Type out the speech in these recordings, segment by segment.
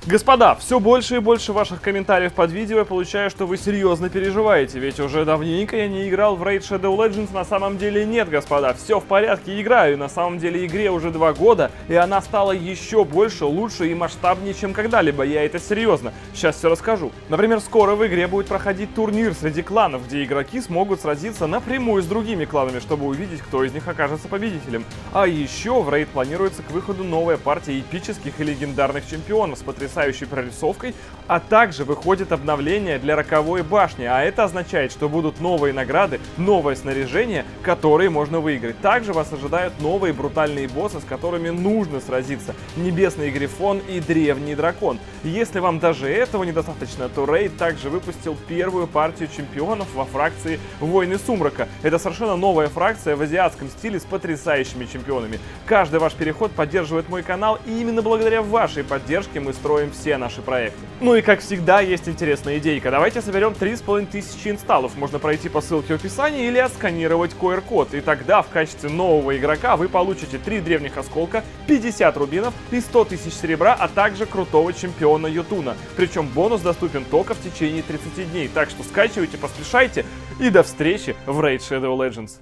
Господа, все больше и больше ваших комментариев под видео я получаю, что вы серьезно переживаете, ведь уже давненько я не играл в Raid Shadow Legends. На самом деле нет, господа, все в порядке, играю. На самом деле игре уже 2 года, и она стала еще больше, лучше и масштабнее, чем когда-либо. Я это серьезно. Сейчас все расскажу. Например, скоро в игре будет проходить турнир среди кланов, где игроки смогут сразиться напрямую с другими кланами, чтобы увидеть, кто из них окажется победителем. А еще в Raid планируется к выходу новая партия эпических и легендарных чемпионов с потрясающей прорисовкой, а также выходит обновление для роковой башни, а это означает, что будут новые награды, новое снаряжение, которые можно выиграть. Также вас ожидают новые брутальные боссы, с которыми нужно сразиться: Небесный Грифон и Древний Дракон. Если вам даже этого недостаточно, то Raid также выпустил первую партию чемпионов во фракции Войны Сумрака. Это совершенно новая фракция в азиатском стиле с потрясающими чемпионами. Каждый ваш переход поддерживает мой канал, и именно благодаря вашей поддержке мы строим все наши проекты. Ну и как всегда есть интересная идейка. Давайте соберем 3500 инсталлов. Можно пройти по ссылке в описании или отсканировать QR-код. И тогда в качестве нового игрока вы получите 3 древних осколка, 50 рубинов и 100 тысяч серебра, а также крутого чемпиона Ютуна. Причем бонус доступен только в течение 30 дней. Так что скачивайте, поспешайте и до встречи в Raid Shadow Legends.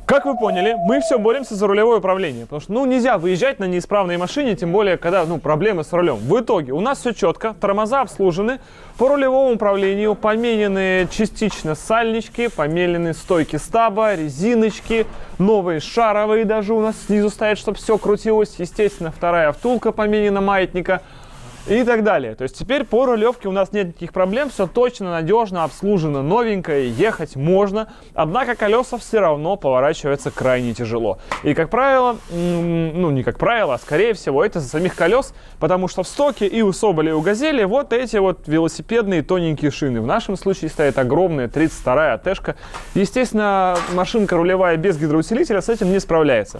Как вы поняли, мы все боремся за рулевое управление, потому что, нельзя выезжать на неисправной машине, тем более, когда, проблемы с рулем. В итоге у нас все четко, тормоза обслужены, по рулевому управлению поменены частично сальнички, поменены стойки стаба, резиночки, новые шаровые даже у нас снизу стоят, чтобы все крутилось, естественно, вторая втулка поменена маятника. И так далее. То есть теперь по рулевке у нас нет никаких проблем, все точно, надежно, обслужено, новенькое, ехать можно. Однако колеса все равно поворачиваются крайне тяжело. И как правило, не как правило, а скорее всего это из-за самих колес, потому что в стоке и у Соболя, и у Газели вот эти вот велосипедные тоненькие шины. В нашем случае стоит огромная 32-я АТ-шка. Естественно, машинка рулевая без гидроусилителя с этим не справляется.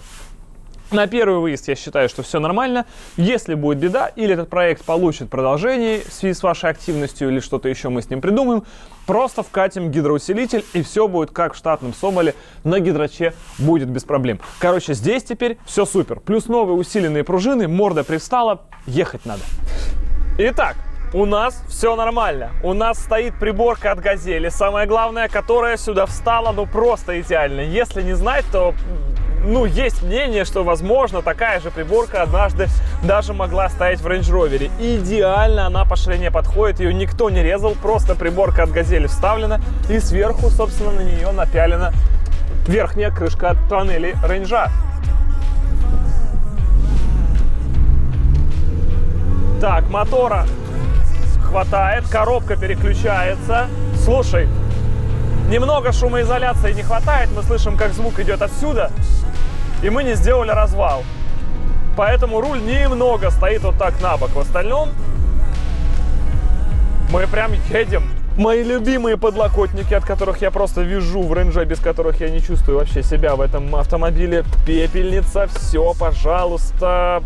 На первый выезд я считаю, что все нормально. Если будет беда или этот проект получит продолжение в связи с вашей активностью или что-то еще мы с ним придумаем, просто вкатим гидроусилитель и все будет как в штатном Соболе, на гидраче будет без проблем. Короче, здесь теперь все супер. Плюс новые усиленные пружины, морда привстала, ехать надо. Итак, у нас все нормально. У нас стоит приборка от Газели, самое главное, которая сюда встала, просто идеально. Если не знать, то... есть мнение, что, возможно, такая же приборка однажды даже могла стоять в Range Rover. Идеально она по ширине подходит, ее никто не резал, просто приборка от Газели вставлена, и сверху, собственно, на нее напялена верхняя крышка от панели рейнджа. Так, мотора хватает, коробка переключается. Слушай, немного шумоизоляции не хватает, мы слышим, как звук идет отсюда. И мы не сделали развал. Поэтому руль немного стоит вот так на бок. В остальном мы прям едем. Мои любимые подлокотники, от которых я просто вижу в рейнже, без которых я не чувствую вообще себя в этом автомобиле. Пепельница, все, пожалуйста.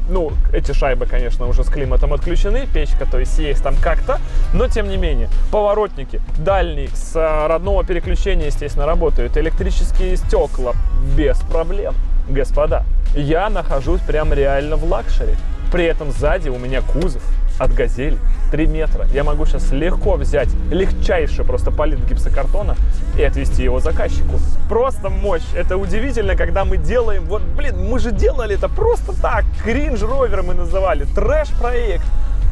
Эти шайбы, конечно, уже с климатом отключены. Печка, то есть там как-то. Но, тем не менее, поворотники дальние с родного переключения, естественно, работают. Электрические стекла без проблем. Господа, я нахожусь прям реально в лакшери. При этом сзади у меня кузов от Газели 3 метра. Я могу сейчас легко взять легчайший просто палит гипсокартона и отвезти его заказчику. Просто мощь. Это удивительно, когда мы делаем... мы же делали это просто так. Кринж-ровер мы называли. Трэш-проект.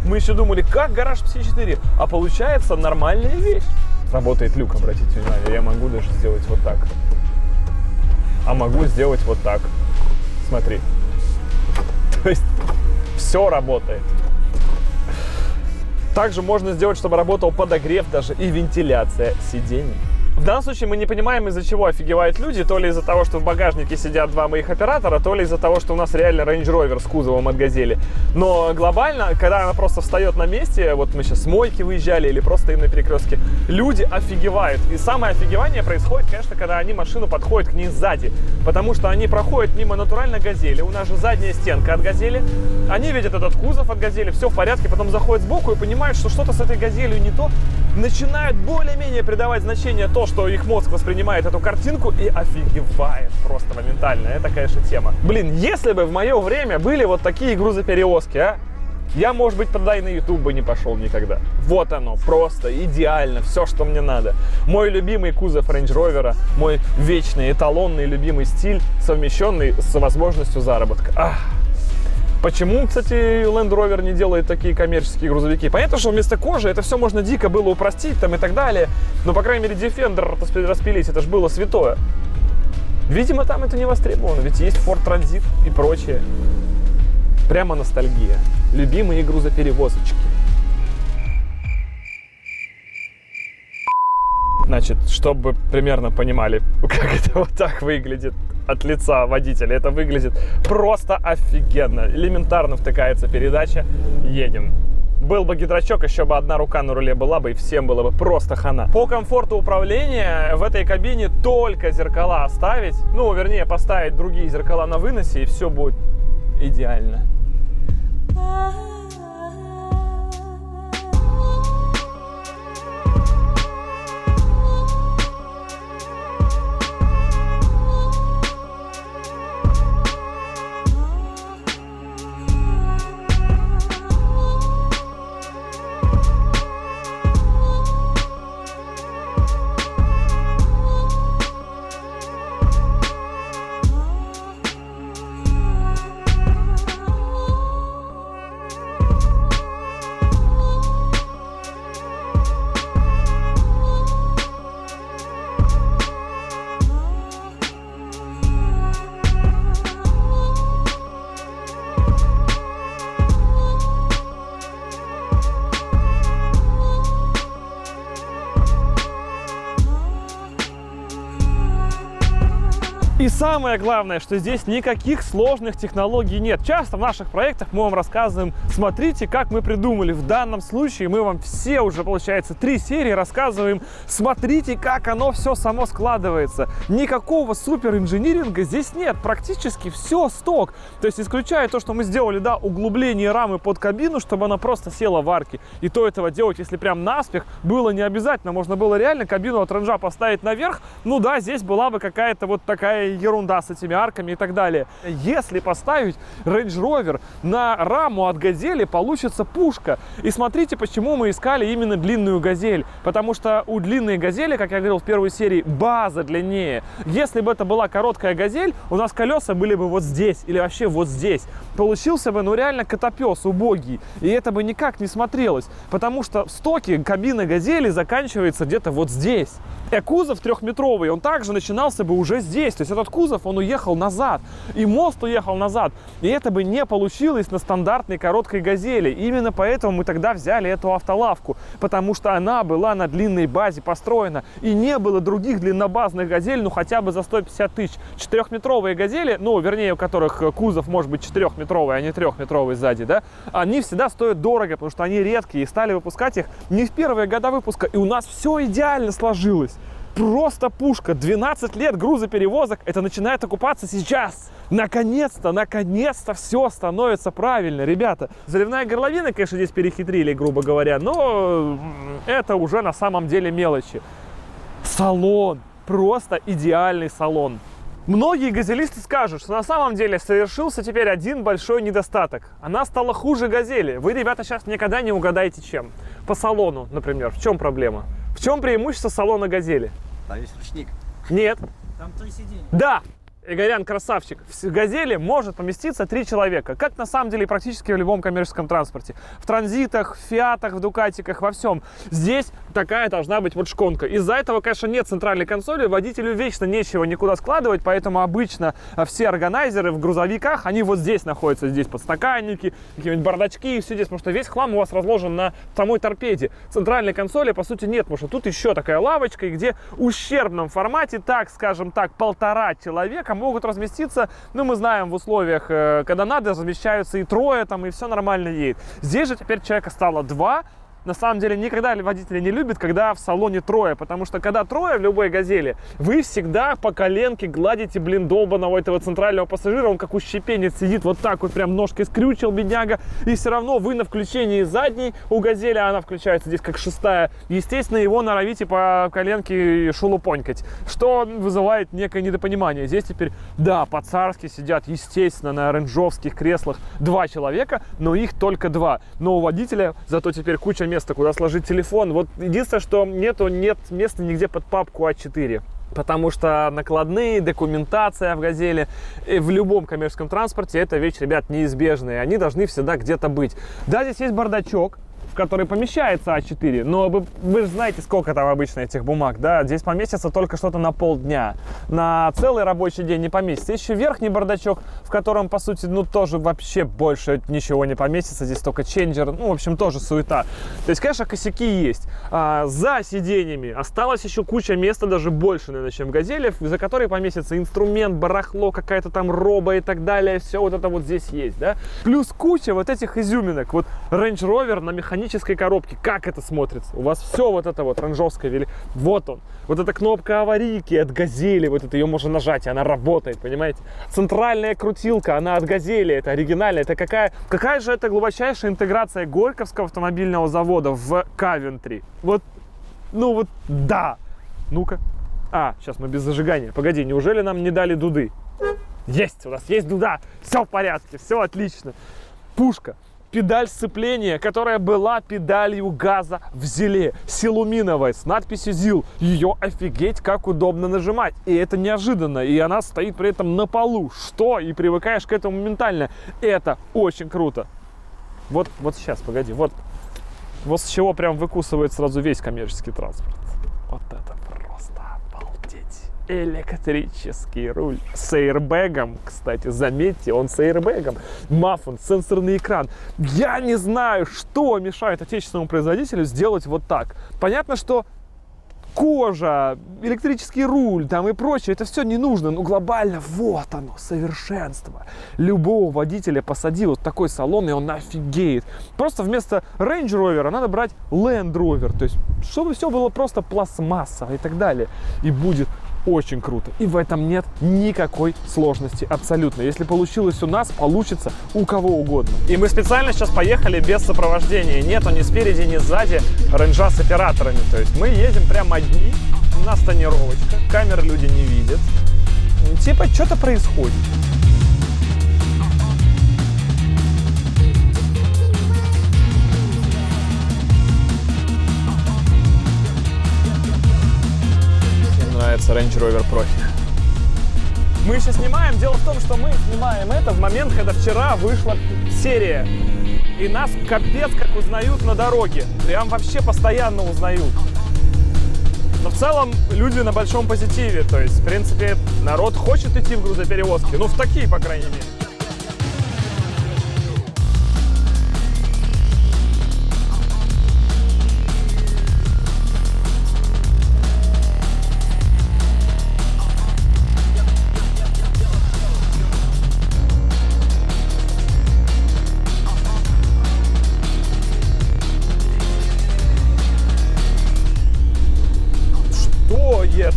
Мы еще думали, как гараж 54. А получается нормальная вещь. Работает люк, обратите внимание. Я могу даже сделать вот так. А могу сделать вот так. Смотри. То есть Все работает. Также можно сделать, чтобы работал подогрев даже и вентиляция сидений. В данном случае мы не понимаем, из-за чего офигевают люди, то ли из-за того, что в багажнике сидят два моих оператора, то ли из-за того, что у нас реально Range Rover с кузовом от Газели. Но глобально, когда она просто встает на месте, вот мы сейчас с мойки выезжали или просто им на перекрестке, люди офигевают. И самое офигевание происходит, конечно, когда они машину подходят к ней сзади, потому что они проходят мимо натурально Газели, у нас же задняя стенка от Газели, они видят этот кузов от Газели, все в порядке, потом заходят сбоку и понимают, что что-то с этой Газелью не то, начинают более-менее придавать значение то, что их мозг воспринимает эту картинку и офигевает просто моментально. Это, конечно, тема. Блин, если бы в мое время были вот такие грузоперевозки, а, я, может быть, тогда и на YouTube бы не пошел никогда. Вот оно, просто идеально, все, что мне надо. Мой любимый кузов Range Rover, мой вечный, эталонный, любимый стиль, совмещенный с возможностью заработка. Ах. Почему, кстати, Land Rover не делает такие коммерческие грузовики? Понятно, что вместо кожи это все можно дико было упростить там и так далее. Но, по крайней мере, Defender распилить, это же было святое. Видимо, там это не востребовано, ведь есть Ford Transit и прочее. Прямо ностальгия. Любимые грузоперевозочки. Значит, чтобы примерно понимали, как это вот так выглядит от лица водителя. Это выглядит просто офигенно. Элементарно втыкается передача. Едем. Был бы гидрочок, еще бы одна рука на руле была бы, и всем было бы просто хана. По комфорту управления в этой кабине только зеркала оставить. Ну, вернее, поставить другие зеркала на выносе, и все будет идеально. И самое главное, что здесь никаких сложных технологий нет. Часто в наших проектах мы вам рассказываем, смотрите, как мы придумали. В данном случае мы вам все уже, получается, 3 серии рассказываем, смотрите, как оно все само складывается. Никакого супер инжиниринга здесь нет. Практически все сток. То есть, исключая то, что мы сделали, да, углубление рамы под кабину, чтобы она просто села в арки. И то этого делать, если прям наспех, было не обязательно. Можно было реально кабину от Ренжа поставить наверх. Ну да, здесь была бы какая-то вот такая ерунда с этими арками и так далее. Если поставить Range Rover на раму от Газели, получится пушка. И смотрите, почему мы искали именно длинную Газель. Потому что у длинной Газели, как я говорил в первой серии, база длиннее. Если бы это была короткая Газель, у нас колеса были бы вот здесь или вообще вот здесь. Получился бы, ну, реально котопес убогий. И это бы никак не смотрелось. Потому что в стоке кабина Газели заканчивается где-то вот здесь. А кузов 3-метровый, он также начинался бы уже здесь. То есть этот кузов, он уехал назад. И мост уехал назад. И это бы не получилось на стандартной короткой Газели. Именно поэтому мы тогда взяли эту автолавку. Потому что она была на длинной базе построена. И не было других длиннобазных Газель, ну хотя бы за 150 тысяч. 4-метровые Газели, ну вернее, у которых кузов может быть 4-метровый, а не 3-метровый сзади, да, они всегда стоят дорого, потому что они редкие. И стали выпускать их не в первые года выпуска. И у нас все идеально сложилось. Просто пушка. 12 лет грузоперевозок. Это начинает окупаться сейчас. Наконец-то все становится правильно, ребята. Заливная горловина, конечно, здесь перехитрили, грубо говоря, но это уже на самом деле мелочи. Салон. Просто идеальный салон. Многие газелисты скажут, что на самом деле совершился теперь один большой недостаток. Она стала хуже Газели. Вы, ребята, сейчас никогда не угадаете, чем. По салону, например. В чем проблема? В чем преимущество салона Газели? Там есть ручник. Нет. Там 3 сиденья. Да. Игорян красавчик. В «Газели» может поместиться 3 человека. Как на самом деле практически в любом коммерческом транспорте. В транзитах, в фиатах, в дукатиках, во всем. Здесь такая должна быть вот шконка. Из-за этого, конечно, нет центральной консоли. Водителю вечно нечего никуда складывать. Поэтому обычно все органайзеры в грузовиках, они вот здесь находятся. Здесь подстаканники, какие-нибудь бардачки и все здесь. Потому что весь хлам у вас разложен на самой торпеде. Центральной консоли, по сути, нет. Потому что тут еще такая лавочка, где в ущербном формате, так скажем так, 1,5 человека могут разместиться, ну, мы знаем, в условиях, когда надо, размещаются и 3, там, и все нормально едет. Здесь же теперь человека стало 2. На самом деле, никогда водители не любят, когда в салоне 3, потому что, когда 3 в любой «Газели», вы всегда по коленке гладите, блин, долбаного этого центрального пассажира, он как ущепенец сидит вот так вот, прям ножкой скрючил, бедняга, и все равно вы на включении задней у «Газели», она включается здесь как 6-я, естественно, его норовите по коленке шелупонькать, что вызывает некое недопонимание. Здесь теперь, да, по-царски сидят, естественно, на рейнджовских креслах 2 человека, но их только 2, но у водителя зато теперь куча места, куда сложить телефон. Вот единственное, что нет места нигде под папку А4. Потому что накладные, документация в «Газели», в любом коммерческом транспорте это вещь, ребят, неизбежная. Они должны всегда где-то быть. Да, здесь есть бардачок, в который помещается А4, но вы же знаете, сколько там обычно этих бумаг, да? Здесь поместится только что-то на полдня. На целый рабочий день не поместится. Еще верхний бардачок, в котором, по сути, ну, тоже вообще больше ничего не поместится. Здесь только ченджер, ну, в общем, тоже суета. То есть, конечно, косяки есть. За сиденьями осталось еще куча места, даже больше, наверное, чем в «Газели», за который поместится инструмент, барахло, какая-то там роба и так далее. Все вот это вот здесь есть, да? Плюс куча вот этих изюминок. Вот Range Rover на механической коробке, как это смотрится? У вас все вот это вот ранжовское, вот он. Вот эта кнопка аварийки от «Газели», вот это ее можно нажать, и она работает, понимаете? Центральная крутилка, она от «Газели», это оригинальная. Это какая же это глубочайшая интеграция Горьковского автомобильного завода в Кавентри? Вот, ну вот, да. Ну-ка. Сейчас мы без зажигания. Погоди, неужели нам не дали дуды? Есть, у нас есть дуда. Все в порядке, все отлично. Пушка. Педаль сцепления, которая была педалью газа в «Зиле», силуминовая, с надписью «ЗИЛ». Ее офигеть как удобно нажимать. И это неожиданно. И она стоит при этом на полу. Что? И привыкаешь к этому моментально. Это очень круто. Вот сейчас, погоди. Вот с чего прям выкусывает сразу весь коммерческий транспорт. Вот это просто обалдеть. Электрический руль с эйрбэгом, кстати, заметьте, он с эйрбэгом. Маффин, сенсорный экран. Я не знаю, что мешает отечественному производителю сделать вот так. Понятно, что кожа, электрический руль там и прочее, это все не нужно, но глобально вот оно, совершенство. Любого водителя посади вот такой салон, и он офигеет. Просто вместо Range Rover надо брать Land Rover, то есть чтобы все было просто пластмассово и так далее. И будет очень круто. И в этом нет никакой сложности абсолютно. Если получилось у нас, получится у кого угодно. И мы специально сейчас поехали без сопровождения. Нету ни спереди, ни сзади рейнджа с операторами. То есть мы едем прям одни. У нас тонировочка. Камеры люди не видят. Типа что-то происходит. Range Rover Profi. Мы сейчас снимаем. Дело в том, что мы снимаем это в момент, когда вчера вышла серия. И нас капец как узнают на дороге. Прям вообще постоянно узнают. Но в целом люди на большом позитиве. То есть, в принципе, народ хочет идти в грузоперевозки. Ну, в такие, по крайней мере.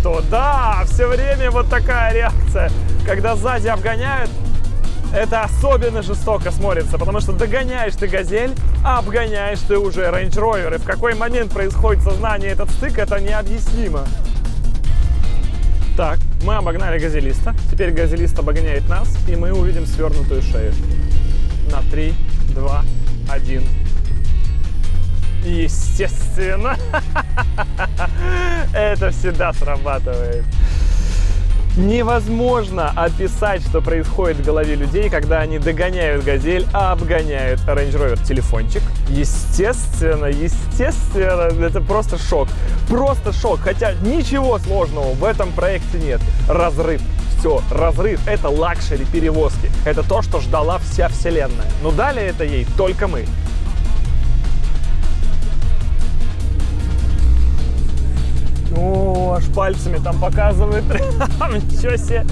То да, все время вот такая реакция, когда сзади обгоняют, это особенно жестоко смотрится, потому что догоняешь ты «Газель», а обгоняешь ты уже Range Rover, и в какой момент происходит сознание этот стык, это необъяснимо. Так, мы обогнали «Газелиста», теперь «Газелист» обгоняет нас, и мы увидим свернутую шею. На 3, 2, 1. Естественно, это всегда срабатывает. Невозможно описать, что происходит в голове людей, когда они догоняют «Газель», а обгоняют Range Rover телефончик. Естественно, это просто шок. Просто шок. Хотя ничего сложного в этом проекте нет. Разрыв. Все, разрыв. Это лакшери перевозки. Это то, что ждала вся вселенная. Но дали это ей только мы. О, аж пальцами там показывает. Ничего себе.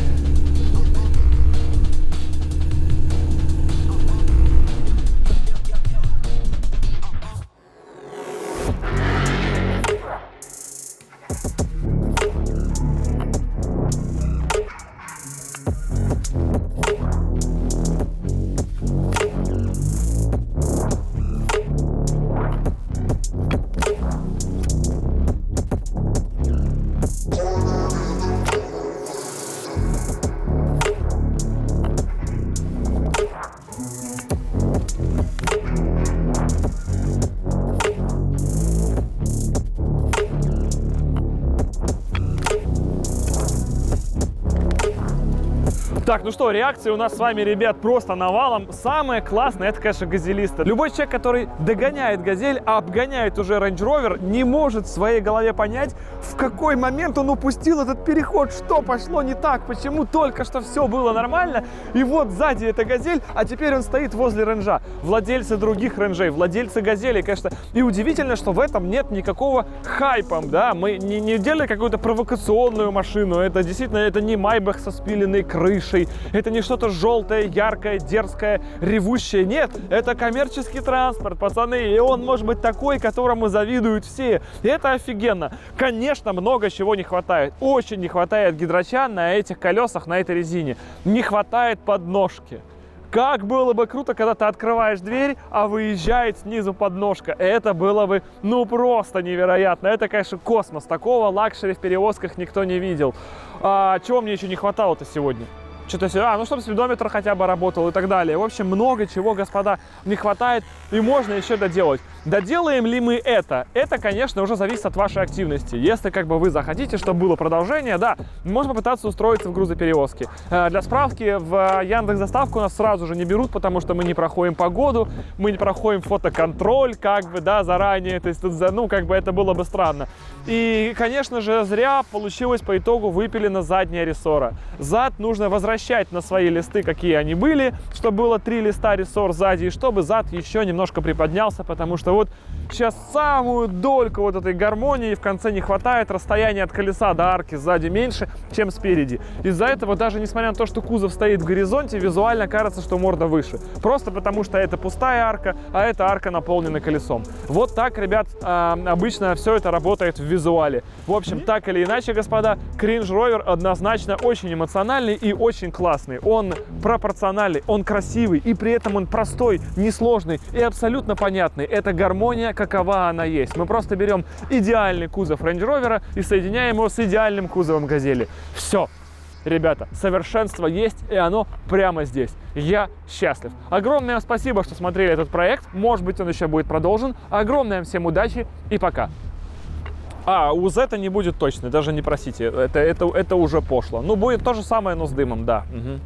Так, ну что, реакции у нас с вами, ребят, просто навалом. Самое классное, это, конечно, газелисты. Любой человек, который догоняет «Газель», а обгоняет уже Range Rover, не может в своей голове понять, в какой момент он упустил этот переход, что пошло не так, почему только что все было нормально, и вот сзади это «Газель», а теперь он стоит возле Ренжа. Владельцы других Ренжей, владельцы «Газелей», конечно. И удивительно, что в этом нет никакого хайпа, да, мы не делали какую-то провокационную машину, это действительно, это не Майбах со спиленной крышей, это не что-то желтое, яркое, дерзкое, ревущее. Нет, это коммерческий транспорт, пацаны. И он может быть такой, которому завидуют все. И это офигенно. Конечно, много чего не хватает. Очень не хватает гидрача на этих колесах, на этой резине. Не хватает подножки. Как было бы круто, когда ты открываешь дверь, а выезжает снизу подножка. Это было бы, ну, просто невероятно. Это, конечно, космос. Такого лакшери в перевозках никто не видел. Чего мне еще не хватало-то сегодня? Что-то, ну, чтобы спидометр хотя бы работал и так далее. В общем, много чего, господа, не хватает и можно еще доделать. Доделаем ли мы это? Это, конечно, уже зависит от вашей активности. Если, как бы, вы захотите, чтобы было продолжение, да, можно попытаться устроиться в грузоперевозке. Для справки, в Яндекс.Доставку нас сразу же не берут, потому что мы не проходим погоду, мы не проходим фотоконтроль, как бы, да, заранее. То есть, ну, как бы, это было бы странно. И, конечно же, зря получилось по итогу выпилена задняя рессора. Зад нужно возвращать на свои листы, какие они были, чтобы было 3 листа рессор сзади, и чтобы зад еще немножко приподнялся, потому что вот сейчас самую дольку вот этой гармонии в конце не хватает, расстояние от колеса до арки сзади меньше, чем спереди. Из-за этого, даже несмотря на то, что кузов стоит в горизонте, визуально кажется, что морда выше. Просто потому, что это пустая арка, а эта арка наполнена колесом. Вот так, ребят, обычно все это работает в визуале. В общем, так или иначе, господа, Range Rover однозначно очень эмоциональный и очень классный. Он пропорциональный, он красивый, и при этом он простой, несложный и абсолютно понятный. Это гармония, какова она есть. Мы просто берем идеальный кузов Range Rover и соединяем его с идеальным кузовом «Газели». Все. Ребята, совершенство есть, и оно прямо здесь. Я счастлив. Огромное спасибо, что смотрели этот проект. Может быть, он еще будет продолжен. Огромное всем удачи и пока. У Z не будет точно, даже не просите. Это уже пошло. Ну, будет то же самое, но с дымом, да. Угу.